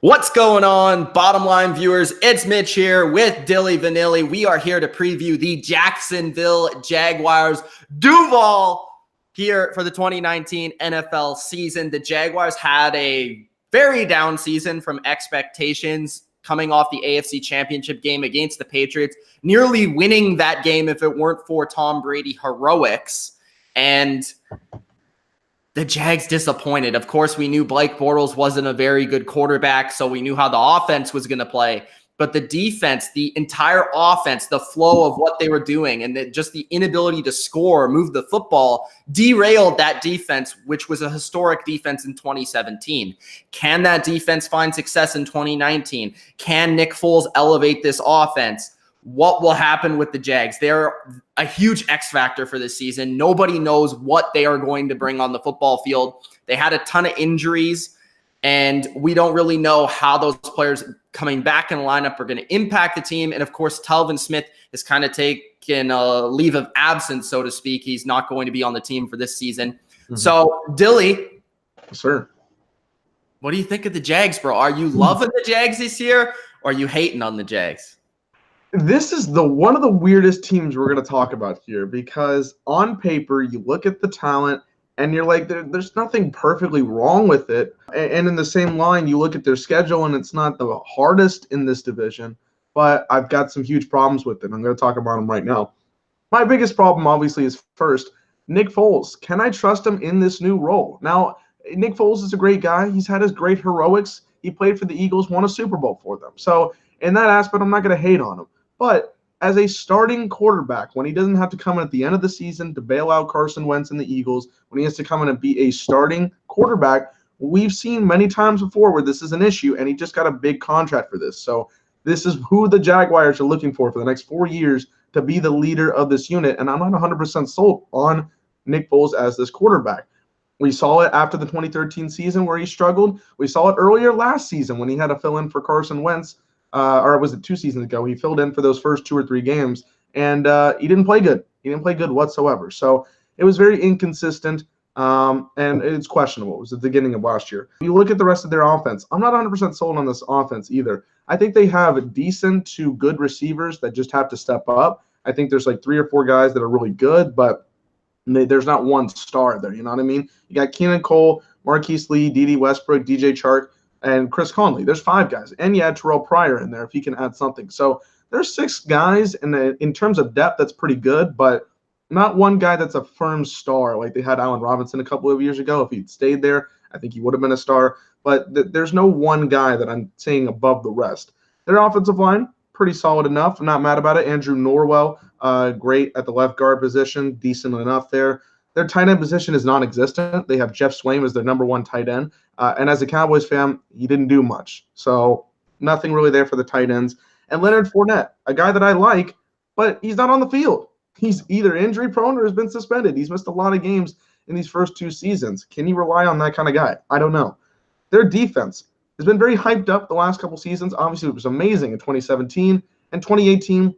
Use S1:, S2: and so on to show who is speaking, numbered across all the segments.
S1: What's going on, Bottom Line viewers? It's Mitch here with Dilly Vanilli. We are here to preview the Jacksonville Jaguars. Duval here for the 2019 NFL season. The Jaguars had a very down season from expectations coming off the AFC Championship game against the Patriots, nearly winning that game if it weren't for Tom Brady heroics. And the Jags disappointed. Of course, we knew Blake Bortles wasn't a very good quarterback, so we knew how the offense was going to play. But the defense, the entire offense, the flow of what they were doing, and just the inability to score, move the football, derailed that defense, which was a historic defense in 2017. Can that defense find success in 2019? Can Nick Foles elevate this offense? What will happen with the Jags? They're a huge X factor for this season. Nobody knows what they are going to bring on the football field. They had a ton of injuries, and we don't really know how those players coming back in the lineup are going to impact the team. And, of course, Telvin Smith has kind of taken a leave of absence, so to speak. He's not going to be on the team for this season. Mm-hmm. So, Dilly.
S2: Sir.
S1: What do you think of the Jags, bro? Are you loving the Jags this year, or are you hating on the Jags?
S2: This is one of the weirdest teams we're going to talk about here, because on paper, you look at the talent and you're like, there's nothing perfectly wrong with it. And in the same line, you look at their schedule and it's not the hardest in this division, but I've got some huge problems with it. I'm going to talk about them right now. My biggest problem, obviously, is first, Nick Foles. Can I trust him in this new role? Now, Nick Foles is a great guy. He's had his great heroics. He played for the Eagles, won a Super Bowl for them. So in that aspect, I'm not going to hate on him. But as a starting quarterback, when he doesn't have to come in at the end of the season to bail out Carson Wentz and the Eagles, when he has to come in and be a starting quarterback, we've seen many times before where this is an issue, and he just got a big contract for this. So this is who the Jaguars are looking for the next 4 years to be the leader of this unit, and I'm not 100% sold on Nick Foles as this quarterback. We saw it after the 2013 season where he struggled. We saw it earlier last season when he had to fill in for Carson Wentz. Or was it 2 seasons ago? He filled in for those first 2 or 3 games, and he didn't play good. He didn't play good whatsoever. So it was very inconsistent, and it's questionable. It was at the beginning of last year. If you look at the rest of their offense, I'm not 100% sold on this offense either. I think they have decent to good receivers that just have to step up. I think there's like 3 or 4 guys that are really good, but there's not one star there. You know what I mean? You got Keenan Cole, Marquise Lee, D.D. Westbrook, DJ Chark, and Chris Conley. There's 5 guys. And you add Terrell Pryor in there if he can add something. So there's 6 guys, and in terms of depth, that's pretty good, but not one guy that's a firm star like they had Allen Robinson a couple of years ago. If he'd stayed there, I think he would have been a star. But there's no one guy that I'm saying above the rest. Their offensive line, pretty solid enough. I'm not mad about it. Andrew Norwell, great at the left guard position, decent enough there. Their tight end position is non-existent. They have Jeff Swaim as their number 1 tight end. And as a Cowboys fan, he didn't do much. So nothing really there for the tight ends. And Leonard Fournette, a guy that I like, but he's not on the field. He's either injury prone or has been suspended. He's missed a lot of games in these first 2 seasons. Can you rely on that kind of guy? I don't know. Their defense has been very hyped up the last couple seasons. Obviously, it was amazing in 2017 and 2018.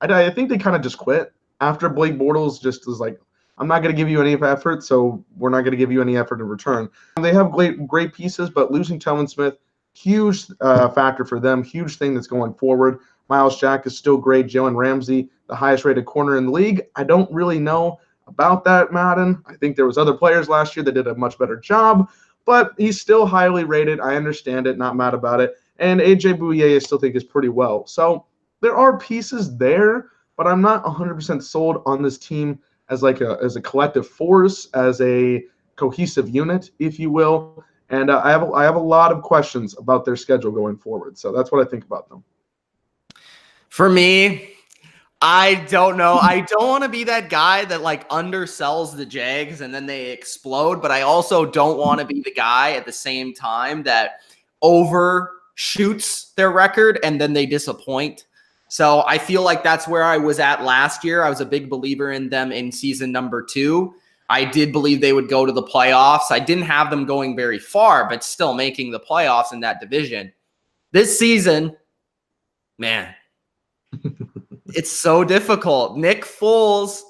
S2: I think they kind of just quit after Blake Bortles just was like, I'm not going to give you any effort, so we're not going to give you any effort in return. They have great pieces, but losing Telvin Smith, huge factor for them, huge thing that's going forward. Myles Jack is still great. Jalen Ramsey, the highest-rated corner in the league. I don't really know about that, Madden. I think there was other players last year that did a much better job, but he's still highly rated. I understand it, not mad about it. And A.J. Bouye I still think is pretty well. So there are pieces there, but I'm not 100% sold on this team as a collective force, as a cohesive unit, if you will. And I have a lot of questions about their schedule going forward. So that's what I think about them.
S1: For me, I don't know. I don't want to be that guy that undersells the Jags and then they explode, but I also don't want to be the guy at the same time that overshoots their record and then they disappoint. So I feel like that's where I was at last year. I was a big believer in them in season number 2. I did believe they would go to the playoffs. I didn't have them going very far, but still making the playoffs in that division. This season, man, it's so difficult. Nick Foles,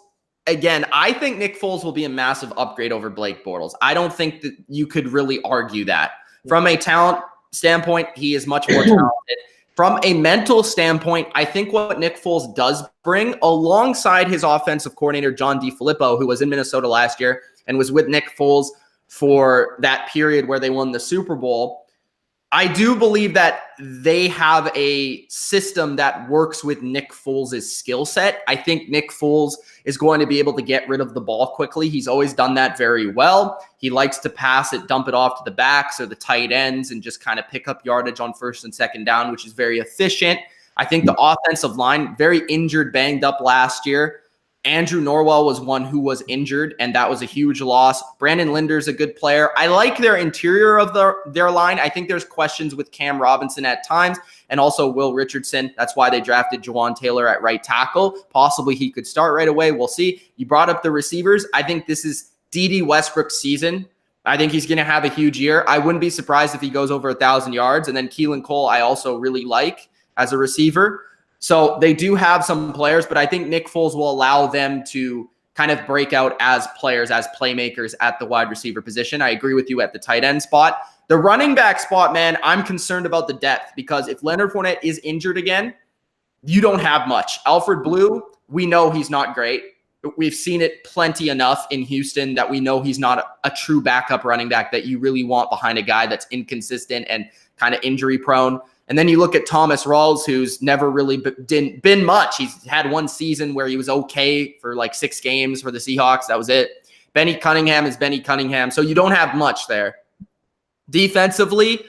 S1: again, I think Nick Foles will be a massive upgrade over Blake Bortles. I don't think that you could really argue that. From a talent standpoint, he is much more talented. From a mental standpoint, I think what Nick Foles does bring, alongside his offensive coordinator, John DeFilippo, who was in Minnesota last year and was with Nick Foles for that period where they won the Super Bowl, I do believe that they have a system that works with Nick Foles' skill set. I think Nick Foles is going to be able to get rid of the ball quickly. He's always done that very well. He likes to pass it, dump it off to the backs or the tight ends and just kind of pick up yardage on first and second down, which is very efficient. I think the offensive line, very injured, banged up last year. Andrew Norwell was one who was injured, and that was a huge loss. Brandon Linder's a good player. I like their interior of their line. I think there's questions with Cam Robinson at times and also Will Richardson. That's why they drafted Jawan Taylor at right tackle. Possibly he could start right away. We'll see. You brought up the receivers. I think this is D.D. Westbrook's season. I think he's going to have a huge year. I wouldn't be surprised if he goes over 1,000 yards. And then Keelan Cole, I also really like as a receiver. So they do have some players, but I think Nick Foles will allow them to kind of break out as players, as playmakers at the wide receiver position. I agree with you at the tight end spot. The running back spot, man, I'm concerned about the depth because if Leonard Fournette is injured again, you don't have much. Alfred Blue, we know he's not great. We've seen it plenty enough in Houston that we know he's not a true backup running back that you really want behind a guy that's inconsistent and kind of injury prone. And then you look at Thomas Rawls, who's never really been much. He's had one season where he was okay for like 6 games for the Seahawks. That was it. Benny Cunningham is Benny Cunningham. So you don't have much there. Defensively,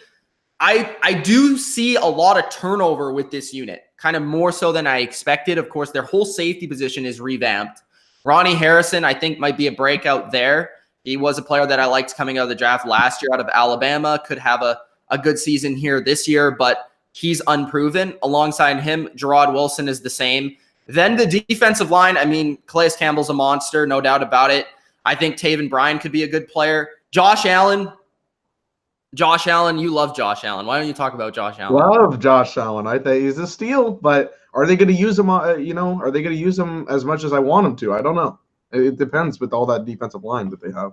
S1: I do see a lot of turnover with this unit, kind of more so than I expected. Of course, their whole safety position is revamped. Ronnie Harrison, I think, might be a breakout there. He was a player that I liked coming out of the draft last year out of Alabama. Could have a good season here this year, but he's unproven. Alongside him, Gerard Wilson is the same. Then the defensive line, I mean, Calais Campbell's a monster, no doubt about it. I think Taven Bryan could be a good player. Josh Allen, you love Josh Allen. Why don't you talk about Josh Allen?
S2: Love Josh Allen. I think he's a steal, but are they going to use him, are they going to use him as much as I want him to? I don't know. It depends with all that defensive line that they have.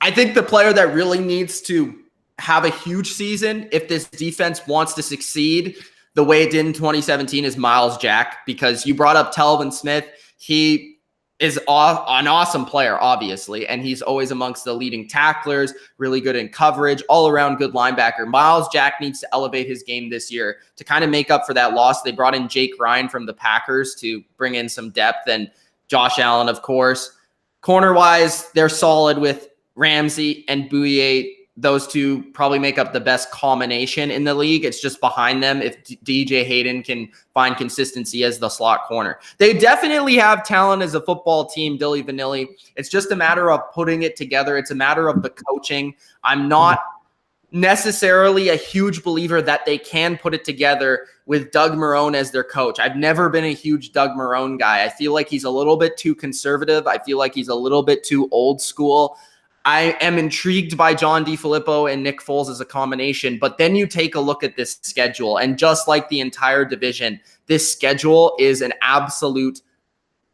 S1: I think the player that really needs to have a huge season if this defense wants to succeed the way it did in 2017 is Myles Jack, because you brought up Telvin Smith. He is an awesome player, obviously, and he's always amongst the leading tacklers, really good in coverage, all-around good linebacker. Myles Jack needs to elevate his game this year to kind of make up for that loss. They brought in Jake Ryan from the Packers to bring in some depth, and Josh Allen, of course. Corner-wise, they're solid with Ramsey and Bouye. Those two probably make up the best combination in the league. It's just behind them if DJ Hayden can find consistency as the slot corner. They definitely have talent as a football team, Dilly Vanilli. It's just a matter of putting it together. It's a matter of the coaching. I'm not necessarily a huge believer that they can put it together with Doug Marrone as their coach. I've never been a huge Doug Marrone guy. I feel like he's a little bit too conservative. I feel like he's a little bit too old school. I am intrigued by John DeFilippo and Nick Foles as a combination, but then you take a look at this schedule, and just like the entire division, this schedule is an absolute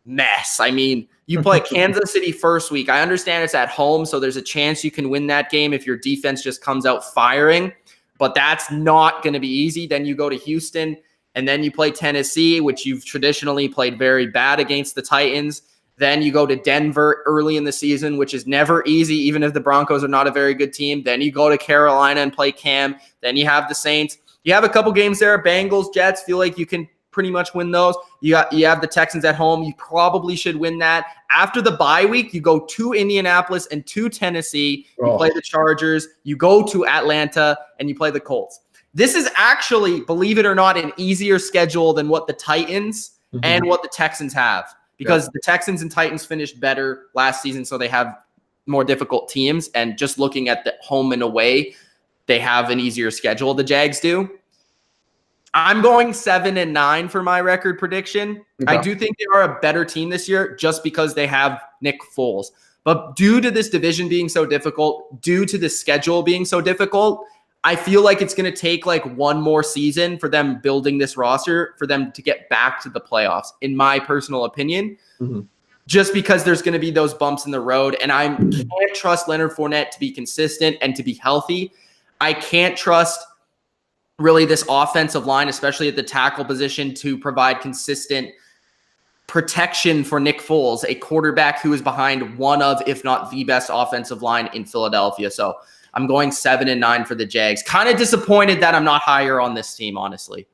S1: mess. I mean, you play Kansas City first week. I understand it's at home, so there's a chance you can win that game if your defense just comes out firing, but that's not going to be easy. Then you go to Houston, and then you play Tennessee, which you've traditionally played very bad against the Titans. Then you go to Denver early in the season, which is never easy, even if the Broncos are not a very good team. Then you go to Carolina and play Cam. Then you have the Saints. You have a couple games there. Bengals, Jets, feel like you can pretty much win those. You have the Texans at home. You probably should win that. After the bye week, you go to Indianapolis and to Tennessee. You play the Chargers. You go to Atlanta, and you play the Colts. This is actually, believe it or not, an easier schedule than what the Titans and what the Texans have. Because the Texans and Titans finished better last season, so they have more difficult teams. And just looking at the home and away, they have an easier schedule, the Jags do. I'm going 7-9 for my record prediction. Okay. I do think they are a better team this year just because they have Nick Foles. But due to this division being so difficult, due to the schedule being so difficult, I feel like it's going to take like one more season for them building this roster for them to get back to the playoffs, in my personal opinion, just because there's going to be those bumps in the road. And I can't trust Leonard Fournette to be consistent and to be healthy. I can't trust really this offensive line, especially at the tackle position, to provide consistent protection for Nick Foles, a quarterback who is behind one of, if not the best offensive line in Philadelphia. So I'm going 7-9 for the Jags. Kind of disappointed that I'm not higher on this team, honestly.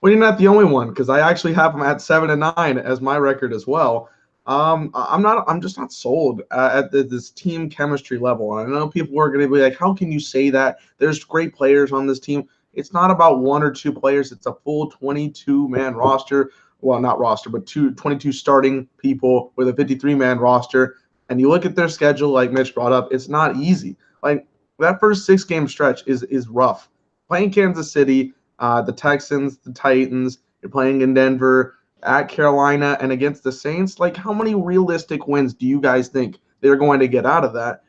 S2: Well, you're not the only one, because I actually have them at 7-9 as my record as well. I'm just not sold at this team chemistry level. And I know people are going to be like, how can you say that? There's great players on this team. It's not about one or two players. It's a full 22-man roster. Well, not roster, but 22 starting people with a 53-man roster. And you look at their schedule, like Mitch brought up, it's not easy. Like, that first 6-game stretch is rough. Playing Kansas City, the Texans, the Titans, you're playing in Denver, at Carolina, and against the Saints. Like, how many realistic wins do you guys think they're going to get out of that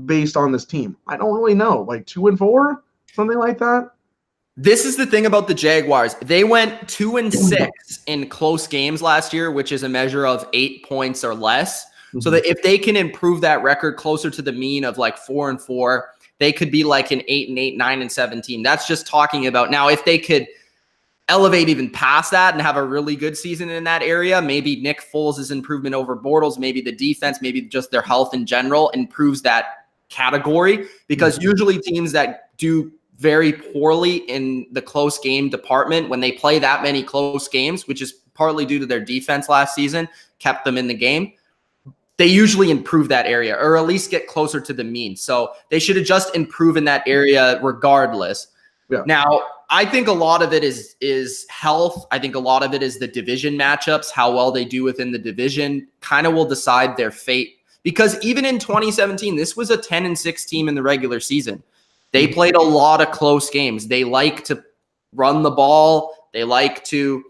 S2: based on this team? I don't really know. Like 2-4, something like that.
S1: This is the thing about the Jaguars. They went 2-6 in close games last year, which is a measure of 8 points or less. So that if they can improve that record closer to the mean of like 4-4, they could be like an 8-8, 9-17. That's just talking about now. If they could elevate even past that and have a really good season in that area, maybe Nick Foles' improvement over Bortles, maybe the defense, maybe just their health in general improves that category. Because usually teams that do very poorly in the close game department, when they play that many close games, which is partly due to their defense last season, kept them in the game, they usually improve that area or at least get closer to the mean. So they should have just improved in that area regardless. Yeah. Now, I think a lot of it is health. I think a lot of it is the division matchups, how well they do within the division kind of will decide their fate. Because even in 2017, this was a 10-6 team in the regular season. They played a lot of close games. They like to run the ball. They like to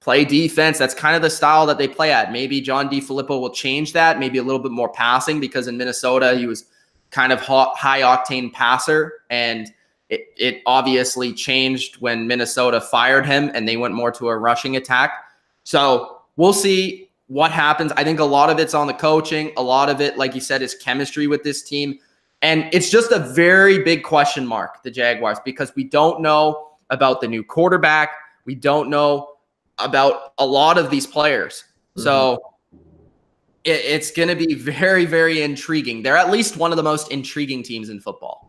S1: play defense. That's kind of the style that they play at. Maybe John DeFilippo will change that, maybe a little bit more passing, because in Minnesota, he was kind of high-octane passer, and it obviously changed when Minnesota fired him and they went more to a rushing attack. So we'll see what happens. I think a lot of it's on the coaching. A lot of it, like you said, is chemistry with this team. And it's just a very big question mark, the Jaguars, because we don't know about the new quarterback. We don't know about a lot of these players. So it's going to be very, very intriguing. They're at least one of the most intriguing teams in football.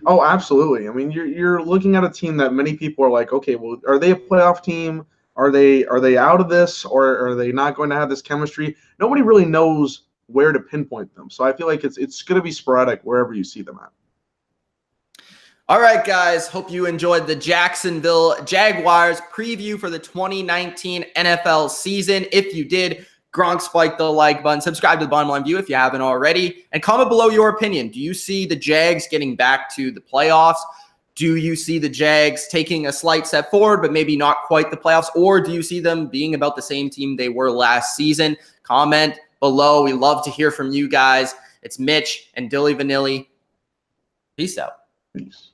S2: Oh, absolutely. I mean, you're looking at a team that many people are like, okay, well, are they a playoff team? Are they out of this, or are they not going to have this chemistry? Nobody really knows where to pinpoint them. So I feel like it's going to be sporadic wherever you see them at.
S1: All right, guys. Hope you enjoyed the Jacksonville Jaguars preview for the 2019 NFL season. If you did, Gronk spike the like button. Subscribe to the Bottom Line View if you haven't already. And comment below your opinion. Do you see the Jags getting back to the playoffs? Do you see the Jags taking a slight step forward, but maybe not quite the playoffs? Or do you see them being about the same team they were last season? Comment below. We love to hear from you guys. It's Mitch and Dilly Vanilli. Peace out.
S2: Peace.